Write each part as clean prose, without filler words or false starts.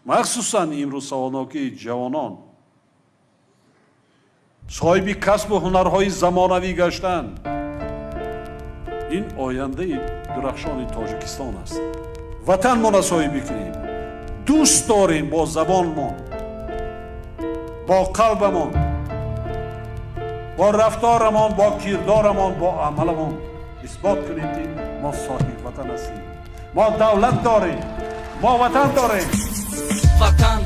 مخصوصا امروز سواناکی جوانان صاحب کسب و هنرهای زمانوی گشتند. این آینده درخشان تاجیکستان است. وطن ما را صاحبی کنیم، دوست داریم با زبانمان، با قلبمان، با رفتارمان، با کردارمان، با عملمان اثبات کنیم که ما صاحب وطن هستیم. ما دولت داریم، ما وطن داریم. وطن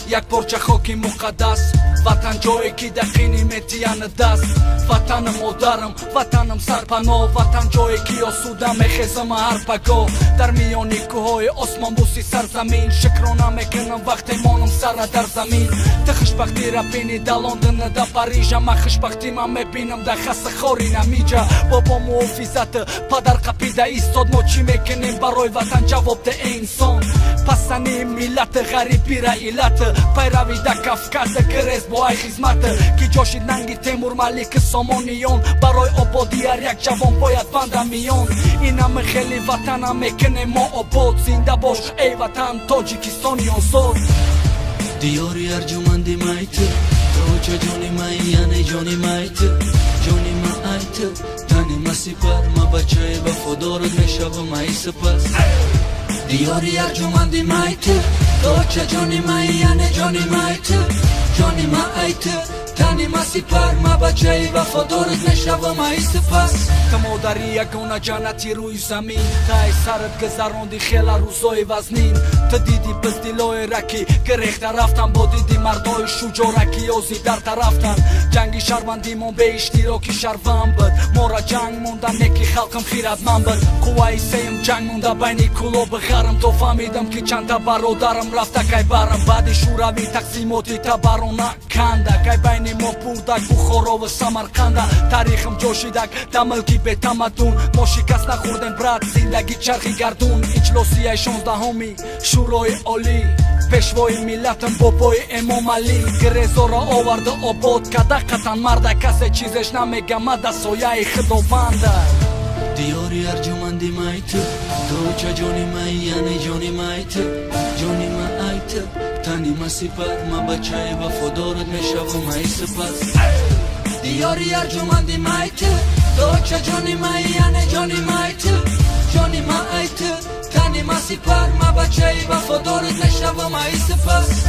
یک پرچه خاکی مقدس، وطن جایی که دقینی میتیان دست. وطن مادرم، وطنم سرپناه، وطن جایی که آسوده میخیزم هر پگاه. در میانی کوههای آسمان بوسی سرزمین، شکرانه میکنم وقتی مانم سر در زمین. ده خوشبختی را بینی در لندن در پاریژ، اما خوشبختی من میبینم در خس خاری نمیجا. بابا محافظت پدر قپیده ایستاد، ما چی میکنیم برای وطن؟ جواب ده انسان. پسنی ملت غریبی را علت، پیروی در کفکز گریز با ای خدمت. که جاشید ننگی تیمور ملیک سامانیان، برای آبادی هر یک جوان باید بنده میان. این همه خیلی وطنم میکنه ما آباد، زنده باش ای وطن تاجیکستانی آزاد. دیاری ارجمندی مایت، توچه جانی مای یعنی جانی مایت، جانی ما ایت، تانی ما سپر، ما بچه وفادارت میشم مای سپس. دیاری ارجمندی مایت، توچه جانی مای یعنی جانی مایت، جانی ما ایت، تانی ما سپر، ما بچه وفادارت میشم مای سپس. تو مادری یگانه جنتی روی زمین، تای سرت گذراندی خیلی روزای وزنین. تو دیدی بزدلای رکی که ریخته رفتن، با دیدی مردای شجارکی یازی در طرفتن. جنگی شهروندی من به اشتراکی شهروند بود، ما را جنگ موندن نکی خلقم خیرت من بود. قوای سیم جنگ مونده بینی کلو بخرم، تو فهمیدم که چند تا برادرم رفته کی برم. بعد شوروی تقسیماتی تبرون کنده، کی بینی ما بردک بخارا و سمرقنده. تاریخم جوشیدک دملکی به تمدون، ما شکست نخوردن برد زندگی چرخی گردون. اجلاسی 16 شورای عالی، پیشوای ملتم بابای امام علی. گریزا را آورده آباد کده قطن مرده، کسی چیزش نمیگه مده سایه خداونده. دیاری ارجمندی مایت، توچه جانی مای یعنی جانی مایت، جانی ما ایت، تانی ما سپر، ما بچه وفادارت میشم مای سپس. دیاری ارجمندی مایت، توچه جانی مای یعنی جانی مایت، جانی ما ایت، تانی ما سپر، ما بچه وفادارت میشم مای سپس.